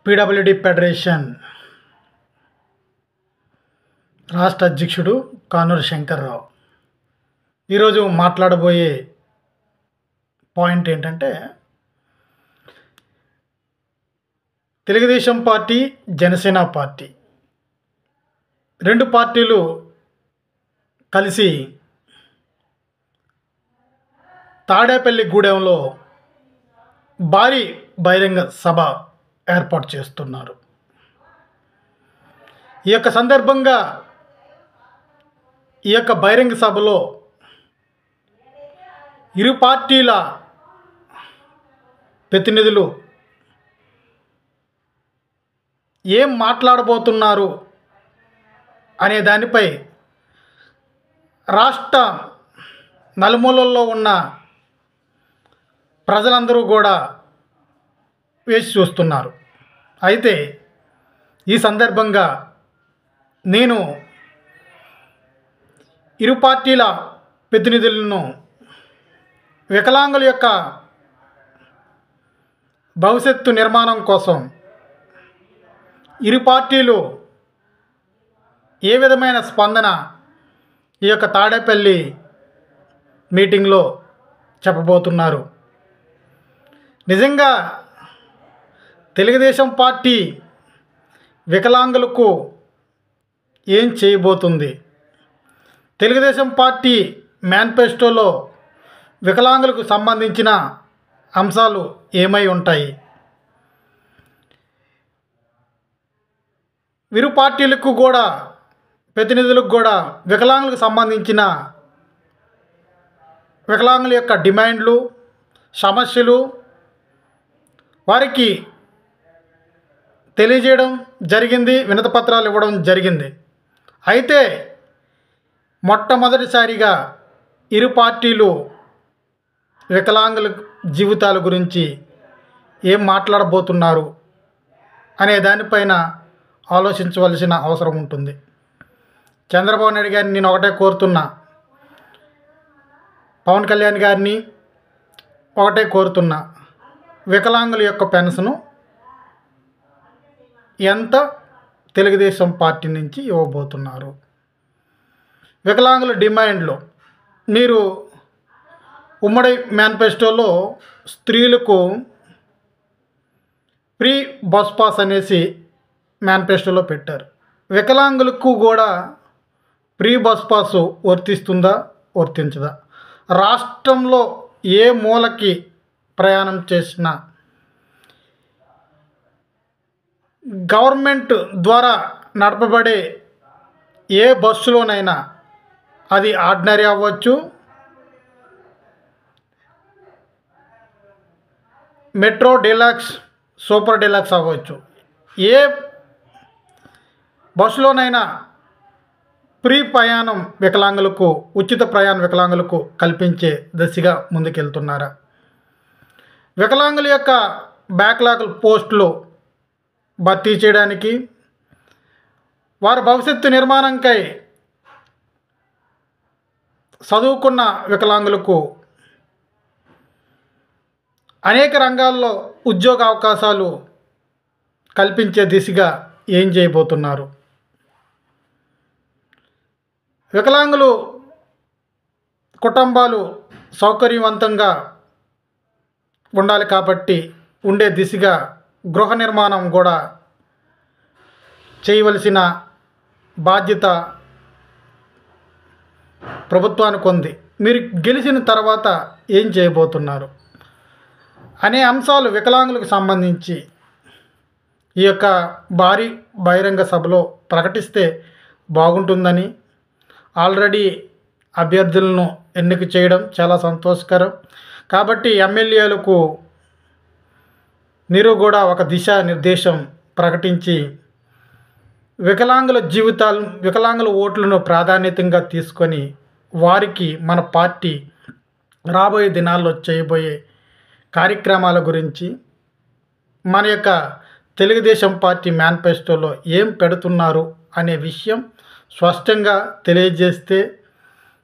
PWD federation రాష్ట్ర అధ్యక్షుడు కానూరు శంకర్రావు ఈరోజు మాట్లాడబోయే పాయింట్ ఏంటంటే, తెలుగుదేశం పార్టీ, జనసేన పార్టీ రెండు పార్టీలు కలిసి తాడేపల్లిగూడెంలో భారీ బహిరంగ సభ ఏర్పాటు చేస్తున్నారు. ఈ యొక్క సందర్భంగా ఈ యొక్క బహిరంగ సభలో ఇరు పార్టీల ప్రతినిధులు ఏం మాట్లాడబోతున్నారు అనే దానిపై రాష్ట్ర నలుమూలల్లో ఉన్న ప్రజలందరూ కూడా వేచి చూస్తున్నారు. అయితే ఈ సందర్భంగా నేను ఇరు పార్టీల ప్రతినిధులను వికలాంగుల యొక్క భవిష్యత్తు నిర్మాణం కోసం ఇరు పార్టీలు ఏ విధమైన స్పందన ఈ యొక్క తాడేపల్లి మీటింగ్లో చెప్పబోతున్నారు. నిజంగా తెలుగుదేశం పార్టీ వికలాంగులకు ఏం చేయబోతుంది? తెలుగుదేశం పార్టీ మేనిఫెస్టోలో వికలాంగులకు సంబంధించిన అంశాలు ఏమై ఉంటాయి? ఇరు పార్టీలకు కూడా ప్రతినిధులకు కూడా వికలాంగులకు సంబంధించిన వికలాంగుల యొక్క డిమాండ్లు, సమస్యలు వారికి తెలియజేయడం జరిగింది, వినతిపత్రాలు ఇవ్వడం జరిగింది. అయితే మొట్టమొదటిసారిగా ఇరు పార్టీలు వికలాంగుల జీవితాల గురించి ఏం మాట్లాడబోతున్నారు అనే దానిపైన ఆలోచించవలసిన అవసరం ఉంటుంది. చంద్రబాబు నాయుడు గారిని నేను ఒకటే కోరుతున్నా, పవన్ కళ్యాణ్ గారిని ఒకటే కోరుతున్నా, వికలాంగుల యొక్క పెన్షను ఎంత తెలుగుదేశం పార్టీ నుంచి ఇవ్వబోతున్నారు? వికలాంగుల డిమాండ్లు మీరు ఉమ్మడి మేనిఫెస్టోలో స్త్రీలకు ఫ్రీ బస్ పాస్ అనేసి మేనిఫెస్టోలో పెట్టారు. వికలాంగులకు కూడా ఫ్రీ బస్ పాసు వర్తిస్తుందా, వర్తించదా? రాష్ట్రంలో ఏ మూలకి ప్రయాణం చేసినా గవర్నమెంట్ ద్వారా నడపబడే ఏ బస్సులోనైనా, అది ఆర్డినరీ అవ్వచ్చు, మెట్రో డీలక్స్, సూపర్ డీలక్స్ అవ్వచ్చు, ఏ బస్సులోనైనా ఫ్రీ ప్రయాణం వికలాంగులకు, ఉచిత ప్రయాణం వికలాంగులకు కల్పించే దిశగా ముందుకెళ్తున్నారా? వికలాంగుల యొక్క బ్యాక్లాగ్ పోస్టులు భర్తీ చేయడానికి, వారి భవిష్యత్తు నిర్మాణంకై చదువుకున్న వికలాంగులకు అనేక రంగాల్లో ఉద్యోగ అవకాశాలు కల్పించే దిశగా ఏం చేయబోతున్నారు? వికలాంగులు కుటుంబాలు సౌకర్యవంతంగా ఉండాలి కాబట్టి ఉండే దిశగా గృహ నిర్మాణం కూడా చేయవలసిన బాధ్యత ప్రభుత్వానికి ఉంది. మీరు గెలిచిన తర్వాత ఏం చేయబోతున్నారు అనే అంశాలు వికలాంగులకు సంబంధించి ఈ యొక్క భారీ బహిరంగ సభలో ప్రకటిస్తే బాగుంటుందని, ఆల్రెడీ అభ్యర్థులను ఎన్నిక చేయడం చాలా సంతోషకరం. కాబట్టి ఎమ్మెల్యేలకు మీరు కూడా ఒక దిశా నిర్దేశం ప్రకటించి వికలాంగుల జీవితాలు, వికలాంగుల ఓట్లను ప్రాధాన్యతంగా తీసుకొని వారికి మన పార్టీ రాబోయే దినాల్లో చేయబోయే కార్యక్రమాల గురించి, మన యొక్క తెలుగుదేశం పార్టీ మేనిఫెస్టోలో ఏం పెడుతున్నారు అనే విషయం స్పష్టంగా తెలియజేస్తే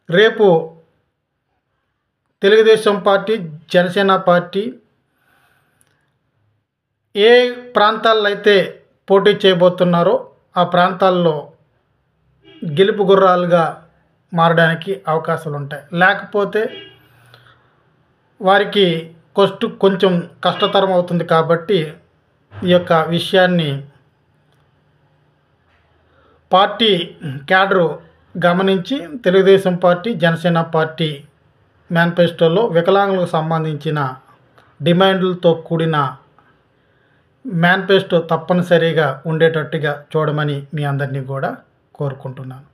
రేపు తెలుగుదేశం పార్టీ, జనసేన పార్టీ ఏ ప్రాంతాల్లో అయితే పోటీ చేయబోతున్నారో ఆ ప్రాంతాల్లో గెలుపు గుర్రాలుగా మారడానికి అవకాశాలు ఉంటాయి. లేకపోతే వారికి కొంచెం కష్టతరం అవుతుంది. కాబట్టి ఈ యొక్క విషయాన్ని పార్టీ క్యాడరు గమనించి తెలుగుదేశం పార్టీ, జనసేన పార్టీ మేనిఫెస్టోలో వికలాంగులకు సంబంధించిన డిమాండ్లతో కూడిన మేనిఫెస్టో తప్పనిసరిగా ఉండేటట్టుగా చూడమని మీ అందరినీ కూడా కోరుకుంటున్నాను.